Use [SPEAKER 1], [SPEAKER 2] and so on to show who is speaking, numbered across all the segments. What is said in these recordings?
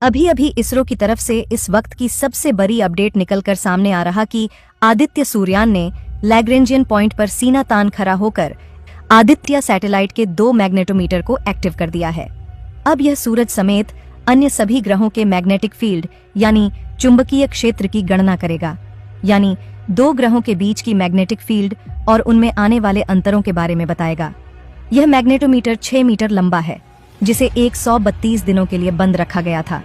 [SPEAKER 1] अभी अभी इसरो की तरफ से इस वक्त की सबसे बड़ी अपडेट निकलकर सामने आ रहा कि आदित्य सूर्यान ने लैग्रेंजियन पॉइंट पर सीना तान खड़ा होकर आदित्य सैटेलाइट के 2 मैग्नेटोमीटर को एक्टिव कर दिया है। अब यह सूरज समेत अन्य सभी ग्रहों के मैग्नेटिक फील्ड यानी चुंबकीय क्षेत्र की गणना करेगा, यानी 2 ग्रहों के बीच की मैग्नेटिक फील्ड और उनमें आने वाले अंतरों के बारे में बताएगा। यह मैग्नेटोमीटर 6 मीटर लंबा है, जिसे 132 दिनों के लिए बंद रखा गया था।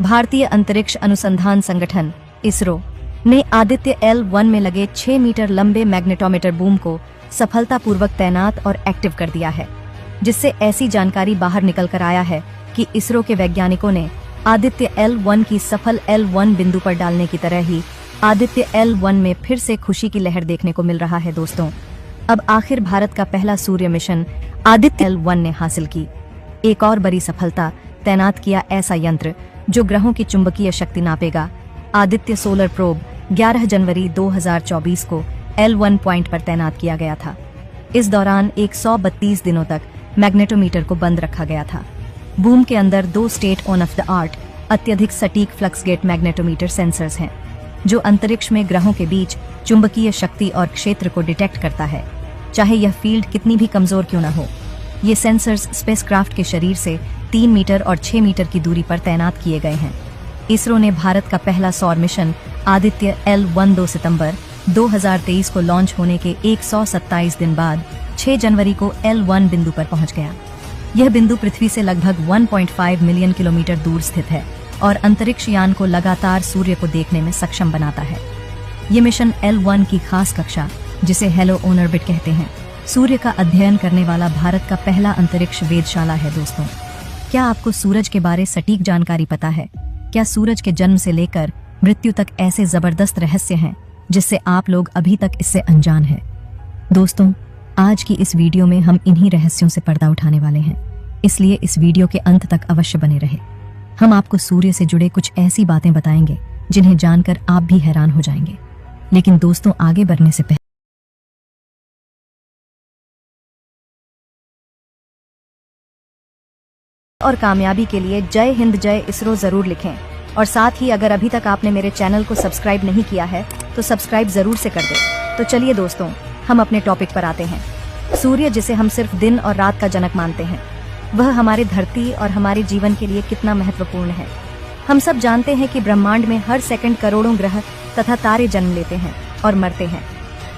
[SPEAKER 1] भारतीय अंतरिक्ष अनुसंधान संगठन इसरो ने आदित्य L1 में लगे 6 मीटर लंबे मैग्नेटोमीटर बूम को सफलतापूर्वक तैनात और एक्टिव कर दिया है, जिससे ऐसी जानकारी बाहर निकल कर आया है कि इसरो के वैज्ञानिकों ने आदित्य L1 की सफल L1 बिंदु पर डालने की तरह ही आदित्य L1 में फिर से खुशी की लहर देखने को मिल रहा है। दोस्तों, अब आखिर भारत का पहला सूर्य मिशन आदित्य L1 ने हासिल की एक और बड़ी सफलता, तैनात किया ऐसा यंत्र जो ग्रहों की चुंबकीय शक्ति नापेगा। आदित्य सोलर प्रोब 11 जनवरी 2024 को L1 पॉइंट पर तैनात किया गया था। इस दौरान 132 दिनों तक मैग्नेटोमीटर को बंद रखा गया था। बूम के अंदर 2 state on off the art अत्यधिक सटीक फ्लक्स गेट मैग्नेटोमीटर सेंसर्स हैं, जो अंतरिक्ष में ग्रहों के बीच चुंबकीय शक्ति और क्षेत्र को डिटेक्ट करता है, चाहे यह फील्ड कितनी भी कमजोर क्यों न हो। ये सेंसर्स स्पेसक्राफ्ट के शरीर से 3 मीटर और 6 मीटर की दूरी पर तैनात किए गए हैं। इसरो ने भारत का पहला सौर मिशन आदित्य L1 2 सितंबर 2023 को लॉन्च होने के 127 दिन बाद 6 जनवरी को L1 बिंदु पर पहुंच गया। यह बिंदु पृथ्वी से लगभग 1.5 मिलियन किलोमीटर दूर स्थित है और अंतरिक्ष यान को लगातार सूर्य को देखने में सक्षम बनाता है। ये मिशन L1 की खास कक्षा, जिसे हेलो ऑन ऑर्बिट कहते हैं, सूर्य का अध्ययन करने वाला भारत का पहला अंतरिक्ष वेधशाला है। दोस्तों, क्या आपको सूरज के बारे सटीक जानकारी पता है? क्या सूरज के जन्म से लेकर मृत्यु तक ऐसे जबरदस्त रहस्य हैं जिससे आप लोग अभी तक इससे अनजान हैं? दोस्तों, आज की इस वीडियो में हम इन्हीं रहस्यों से पर्दा उठाने वाले हैं, इसलिए इस वीडियो के अंत तक अवश्य बने रहे। हम आपको सूर्य से जुड़े कुछ ऐसी बातें बताएंगे जिन्हें जानकर आप भी हैरान हो जाएंगे। लेकिन दोस्तों, आगे बढ़ने से पहले और कामयाबी के लिए जय हिंद जय इसरो जरूर लिखें, और साथ ही अगर अभी तक आपने मेरे चैनल को सब्सक्राइब नहीं किया है तो सब्सक्राइब जरूर से कर दें। तो चलिए दोस्तों, हम अपने टॉपिक पर आते हैं। सूर्य, जिसे हम सिर्फ दिन और रात का जनक मानते हैं, वह हमारे धरती और हमारे जीवन के लिए कितना महत्वपूर्ण है। हम सब जानते हैं कि ब्रह्मांड में हर सेकंड करोड़ों ग्रह तथा तारे जन्म लेते हैं और मरते हैं।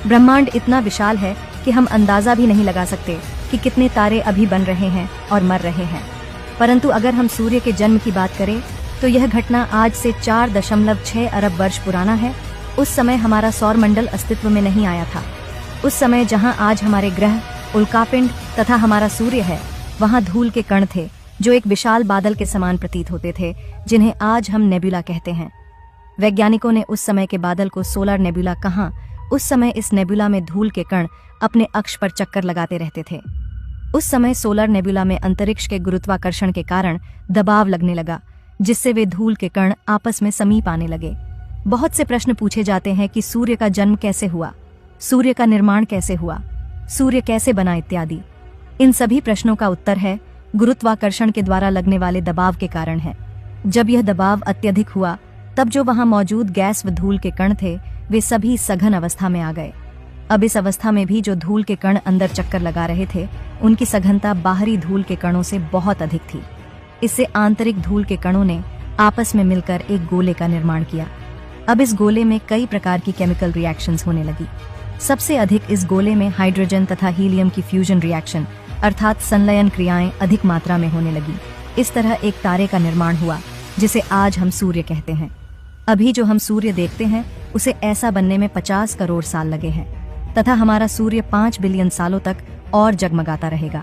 [SPEAKER 1] ब्रह्मांड इतना विशाल है कि हम अंदाजा भी नहीं लगा सकते कि कितने तारे अभी बन रहे हैं और मर रहे हैं। परंतु अगर हम सूर्य के जन्म की बात करें तो यह घटना आज से 4.6 अरब वर्ष पुराना है। उस समय हमारा सौर मंडल अस्तित्व में नहीं आया था। उस समय जहां आज हमारे ग्रह, उल्कापिंड तथा हमारा सूर्य है, वहां धूल के कण थे जो एक विशाल बादल के समान प्रतीत होते थे, जिन्हें आज हम नेबुला कहते हैं। वैज्ञानिकों ने उस समय के बादल को सोलर नेबुला कहा। उस समय इस नेबुला में धूल के कण अपने अक्ष पर चक्कर लगाते रहते थे। उस समय सोलर नेबुला में अंतरिक्ष के गुरुत्वाकर्षण के कारण दबाव लगने लगा, जिससे वे धूल के कण आपस में समीप आने लगे। बहुत से प्रश्न पूछे जाते हैं कि सूर्य का जन्म कैसे हुआ, सूर्य का निर्माण कैसे हुआ, सूर्य कैसे बना इत्यादि। इन सभी प्रश्नों का उत्तर है गुरुत्वाकर्षण के द्वारा लगने वाले दबाव के कारण है। जब यह दबाव अत्यधिक हुआ, तब जो वहां मौजूद गैस व धूल के कण थे, वे सभी सघन अवस्था में आ गए। अब इस अवस्था में भी जो धूल के कण अंदर चक्कर लगा रहे थे, उनकी सघनता बाहरी धूल के कणों से बहुत अधिक थी। इससे आंतरिक धूल के कणों ने आपस में मिलकर एक गोले का निर्माण किया। अब इस गोले में कई प्रकार की केमिकल रिएक्शंस होने लगी। सबसे अधिक इस गोले में हाइड्रोजन तथा हीलियम की फ्यूजन रिएक्शन अर्थात संलयन क्रियाएं अधिक मात्रा में होने लगी। इस तरह एक तारे का निर्माण हुआ, जिसे आज हम सूर्य कहते हैं। अभी जो हम सूर्य देखते हैं, उसे ऐसा बनने में 50 करोड़ साल लगे हैं तथा हमारा सूर्य 5 बिलियन सालों तक और जगमगाता रहेगा।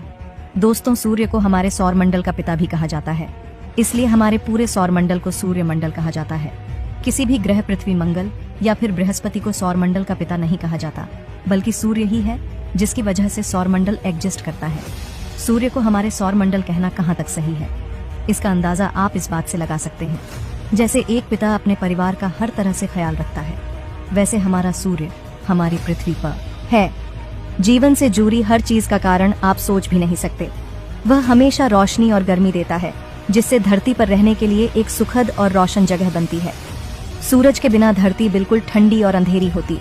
[SPEAKER 1] दोस्तों, सूर्य को हमारे सौर मंडल का पिता भी कहा जाता है, इसलिए हमारे पूरे सौर मंडल को सूर्य मंडल कहा जाता है। किसी भी ग्रह, पृथ्वी, मंगल या फिर बृहस्पति को सौर मंडल का पिता नहीं कहा जाता, बल्कि सूर्य ही है जिसकी वजह से सौर मंडल एग्जिस्ट करता है। सूर्य को हमारे सौर मंडल कहना कहाँ तक सही है, इसका अंदाजा आप इस बात से लगा सकते हैं। जैसे एक पिता अपने परिवार का हर तरह से ख्याल रखता है, वैसे हमारा सूर्य हमारी पृथ्वी पर है। जीवन से जुड़ी हर चीज का कारण आप सोच भी नहीं सकते। वह हमेशा रोशनी और गर्मी देता है, जिससे धरती पर रहने के लिए एक सुखद और रोशन जगह बनती है। सूरज के बिना धरती बिल्कुल ठंडी और अंधेरी होती।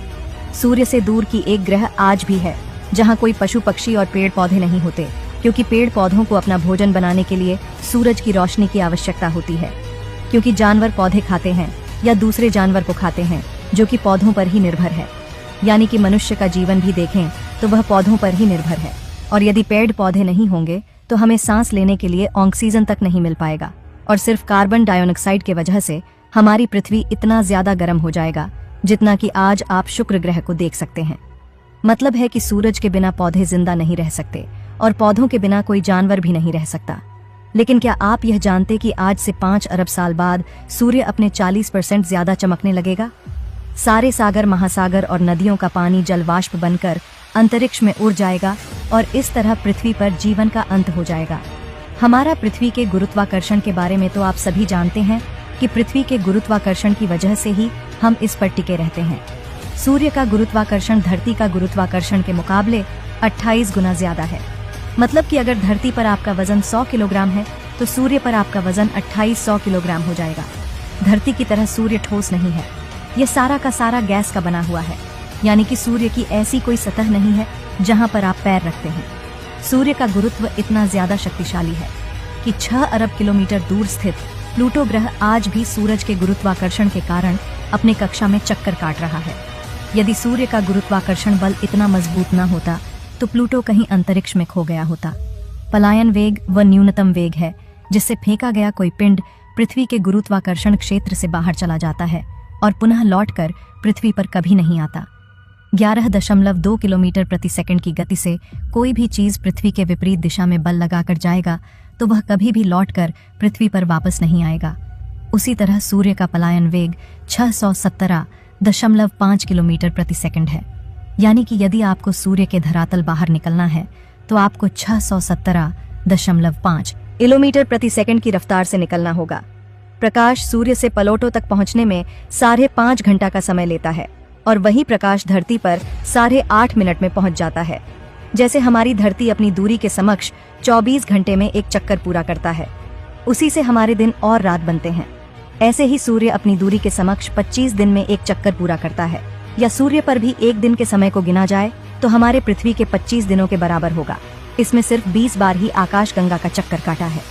[SPEAKER 1] सूर्य से दूर की एक ग्रह आज भी है जहाँ कोई पशु पक्षी और पेड़ पौधे नहीं होते, क्योंकि पेड़ पौधों को अपना भोजन बनाने के लिए सूरज की रोशनी की आवश्यकता होती है। क्योंकि जानवर पौधे खाते हैं या दूसरे जानवर को खाते हैं जो कि पौधों पर ही निर्भर है, यानी कि मनुष्य का जीवन भी देखें तो वह पौधों पर ही निर्भर है। और यदि पेड़ पौधे नहीं होंगे तो हमें सांस लेने के लिए ऑक्सीजन तक नहीं मिल पाएगा, और सिर्फ कार्बन डाइऑक्साइड की वजह से हमारी पृथ्वी इतना ज्यादा गर्म हो जाएगा जितना कि आज आप शुक्र ग्रह को देख सकते हैं। मतलब है कि सूरज के बिना पौधे जिंदा नहीं रह सकते और पौधों के बिना कोई जानवर भी नहीं रह सकता। लेकिन क्या आप यह जानते कि आज से 5 अरब साल बाद सूर्य अपने 40% ज्यादा चमकने लगेगा? सारे सागर, महासागर और नदियों का पानी जलवाष्प बनकर अंतरिक्ष में उड़ जाएगा और इस तरह पृथ्वी पर जीवन का अंत हो जाएगा। हमारा पृथ्वी के गुरुत्वाकर्षण के बारे में तो आप सभी जानते हैं कि पृथ्वी के गुरुत्वाकर्षण की वजह से ही हम इस पर टिके रहते हैं। सूर्य का गुरुत्वाकर्षण धरती का गुरुत्वाकर्षण के मुकाबले 28 गुना ज्यादा है। मतलब कि अगर धरती पर आपका वजन 100 किलोग्राम है तो सूर्य पर आपका वजन 2800 किलोग्राम हो जाएगा। धरती की तरह सूर्य ठोस नहीं है, ये सारा का सारा गैस का बना हुआ है, यानी कि सूर्य की ऐसी कोई सतह नहीं है जहां पर आप पैर रखते हैं। सूर्य का गुरुत्व इतना ज्यादा शक्तिशाली है कि 6 अरब किलोमीटर दूर स्थित प्लूटो ग्रह आज भी सूरज के गुरुत्वाकर्षण के कारण अपने कक्षा में चक्कर काट रहा है। यदि सूर्य का गुरुत्वाकर्षण बल इतना मजबूत न होता तो प्लूटो कहीं अंतरिक्ष में खो गया होता। पलायन वेग वह न्यूनतम वेग है जिससे फेंका गया कोई पिंड पृथ्वी के गुरुत्वाकर्षण क्षेत्र से बाहर चला जाता है और पुनः लौटकर पृथ्वी पर कभी नहीं आता। 11.2 किलोमीटर प्रति सेकंड की गति से कोई भी चीज पृथ्वी के विपरीत दिशा में बल लगाकर जाएगा तो वह कभी भी लौटकर पृथ्वी पर वापस नहीं आएगा। उसी तरह सूर्य का पलायन वेग 617.5 किलोमीटर प्रति सेकंड है, यानी कि यदि आपको सूर्य के धरातल बाहर निकलना है तो आपको 617.5 किलोमीटर प्रति सेकंड की रफ्तार से निकलना होगा। प्रकाश सूर्य से प्लूटो तक पहुंचने में 5.5 घंटा का समय लेता है और वही प्रकाश धरती पर 8.5 मिनट में पहुंच जाता है। जैसे हमारी धरती अपनी दूरी के समक्ष 24 घंटे में एक चक्कर पूरा करता है, उसी से हमारे दिन और रात बनते हैं। ऐसे ही सूर्य अपनी दूरी के समक्ष 25 दिन में एक चक्कर पूरा करता है। या सूर्य पर भी एक दिन के समय को गिना जाए तो हमारे पृथ्वी के 25 दिनों के बराबर होगा। इसमें सिर्फ 20 बार ही आकाश गंगा का चक्कर काटा है।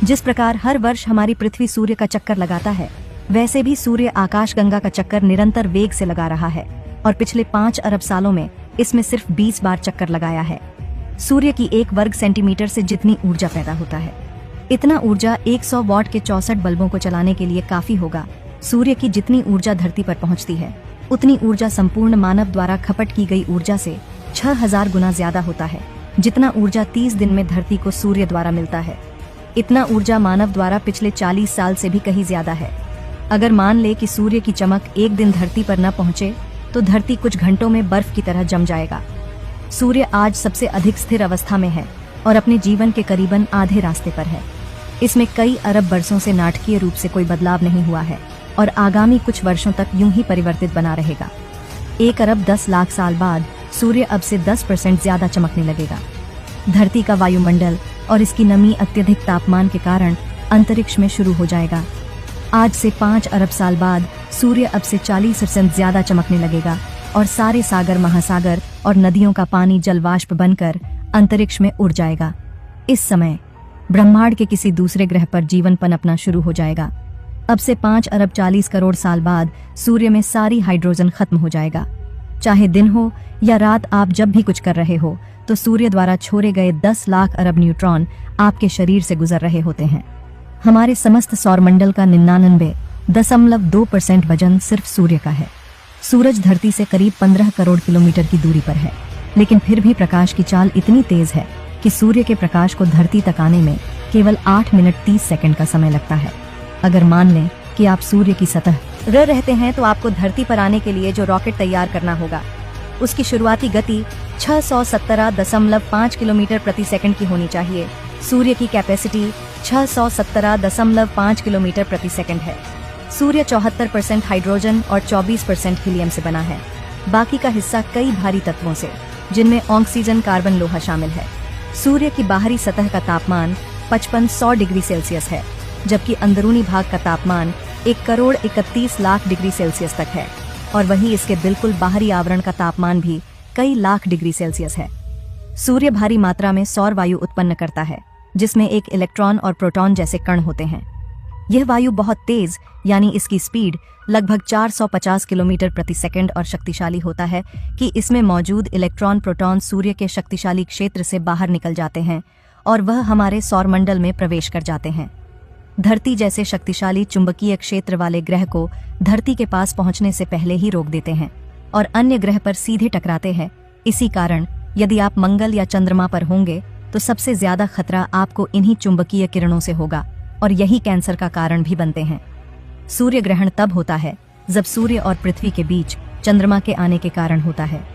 [SPEAKER 1] जिस प्रकार हर वर्ष हमारी पृथ्वी सूर्य का चक्कर लगाता है, वैसे भी सूर्य आकाश गंगा का चक्कर निरंतर वेग से लगा रहा है और पिछले 5 अरब सालों में इसमें सिर्फ 20 बार चक्कर लगाया है। सूर्य की 1 वर्ग सेंटीमीटर से जितनी ऊर्जा पैदा होता है, इतना ऊर्जा 100 वॉट के 64 बल्बों को चलाने के लिए काफी होगा। सूर्य की जितनी ऊर्जा धरती पर पहुंचती है, उतनी ऊर्जा संपूर्ण मानव द्वारा खपत की गई ऊर्जा से 6000 गुना ज्यादा होता है। जितना ऊर्जा 30 दिन में धरती को सूर्य द्वारा मिलता है, इतना ऊर्जा मानव द्वारा पिछले 40 साल से भी कहीं ज्यादा है। अगर मान ले कि सूर्य की चमक एक दिन धरती पर न पहुंचे तो धरती कुछ घंटों में बर्फ की तरह जम जाएगा। सूर्य आज सबसे अधिक स्थिर अवस्था में है और अपने जीवन के करीबन आधे रास्ते पर है। इसमें कई अरब वर्षों से नाटकीय रूप से कोई बदलाव नहीं हुआ है और आगामी कुछ वर्षों तक यूं ही परिवर्तित बना रहेगा। 1 अरब 10 लाख साल बाद सूर्य अब से 10% ज्यादा चमकने लगेगा। धरती का वायुमंडल और इसकी नमी अत्यधिक तापमान के कारण अंतरिक्ष में शुरू हो जाएगा। आज से 5 अरब साल बाद सूर्य अब से 40% ज्यादा चमकने लगेगा और सारे सागर, महासागर और नदियों का पानी जलवाष्प बनकर अंतरिक्ष में उड़ जाएगा। इस समय ब्रह्मांड के किसी दूसरे ग्रह पर जीवन पनपना शुरू हो जाएगा। अब से 5 अरब 40 करोड़ साल बाद सूर्य में सारी हाइड्रोजन खत्म हो जाएगा। चाहे दिन हो या रात, आप जब भी कुछ कर रहे हो तो सूर्य द्वारा छोड़े गए 10 लाख अरब न्यूट्रॉन आपके शरीर से गुजर रहे होते हैं। हमारे समस्त सौरमंडल का 99.2% वजन सिर्फ सूर्य का है। सूरज धरती से करीब 15 करोड़ किलोमीटर की दूरी पर है, लेकिन फिर भी प्रकाश की चाल इतनी तेज है कि सूर्य के प्रकाश को धरती तक आने में केवल 8 मिनट 30 सेकंड का समय लगता है। अगर मान लें कि आप सूर्य की सतह रहते हैं तो आपको धरती पर आने के लिए जो रॉकेट तैयार करना होगा, उसकी शुरुआती गति 617.5 किलोमीटर प्रति सेकंड की होनी चाहिए। सूर्य की कैपेसिटी 617.5 किलोमीटर प्रति सेकंड है। सूर्य 74% हाइड्रोजन और 24% हीलियम से बना है। बाकी का हिस्सा कई भारी तत्वों से, जिनमें ऑक्सीजन, कार्बन, लोहा शामिल है। सूर्य की बाहरी सतह का तापमान 5500 डिग्री सेल्सियस है जबकि अंदरूनी भाग का तापमान 1,31,00,000 डिग्री सेल्सियस तक है और वहीं इसके बिल्कुल बाहरी आवरण का तापमान भी कई लाख डिग्री सेल्सियस है। सूर्य भारी मात्रा में सौर वायु उत्पन्न करता है, जिसमें एक इलेक्ट्रॉन और प्रोटॉन जैसे कण होते हैं। यह वायु बहुत तेज यानी इसकी स्पीड लगभग 450 किलोमीटर प्रति सेकंड और शक्तिशाली होता है कि इसमें मौजूद इलेक्ट्रॉन प्रोटॉन सूर्य के शक्तिशाली क्षेत्र से बाहर निकल जाते हैं और वह हमारे सौरमंडल में प्रवेश कर जाते हैं। धरती जैसे शक्तिशाली चुंबकीय क्षेत्र वाले ग्रह को धरती के पास पहुंचने से पहले ही रोक देते हैं और अन्य ग्रह पर सीधे टकराते हैं। इसी कारण यदि आप मंगल या चंद्रमा पर होंगे तो सबसे ज्यादा खतरा आपको इन्हीं चुंबकीय किरणों से होगा और यही कैंसर का कारण भी बनते हैं। सूर्य ग्रहण तब होता है जब सूर्य और पृथ्वी के बीच चंद्रमा के आने के कारण होता है।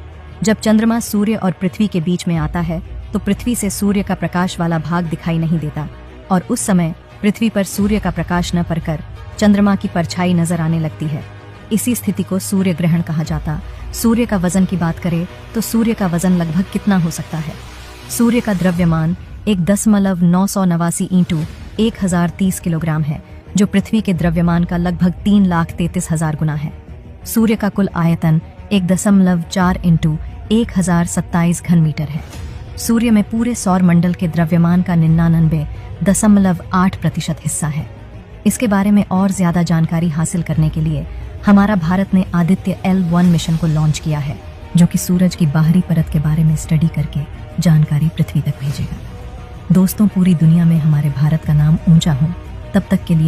[SPEAKER 1] जब चंद्रमा सूर्य और पृथ्वी के बीच में आता है तो पृथ्वी से सूर्य का प्रकाश वाला भाग दिखाई नहीं देता और उस समय पृथ्वी पर सूर्य का प्रकाश न पड़कर चंद्रमा की परछाई नजर आने लगती है। इसी स्थिति को सूर्य ग्रहण कहा जाता। सूर्य का वजन की बात करें तो सूर्य का वजन लगभग कितना हो सकता है? सूर्य का द्रव्यमान 1.989 × 1030 किलोग्राम है, जो पृथ्वी के द्रव्यमान का लगभग 3,33,000 गुना है। सूर्य का कुल आयतन 1.4 × 1027 घन मीटर है। सूर्य में पूरे सौर मंडल के द्रव्यमान का 99.8% हिस्सा है। इसके बारे में और ज्यादा जानकारी हासिल करने के लिए हमारा भारत ने आदित्य L1 मिशन को लॉन्च किया है, जो कि सूरज की बाहरी परत के बारे में स्टडी करके जानकारी पृथ्वी तक भेजेगा। दोस्तों, पूरी दुनिया में हमारे भारत का नाम ऊंचा हो, तब तक के लिए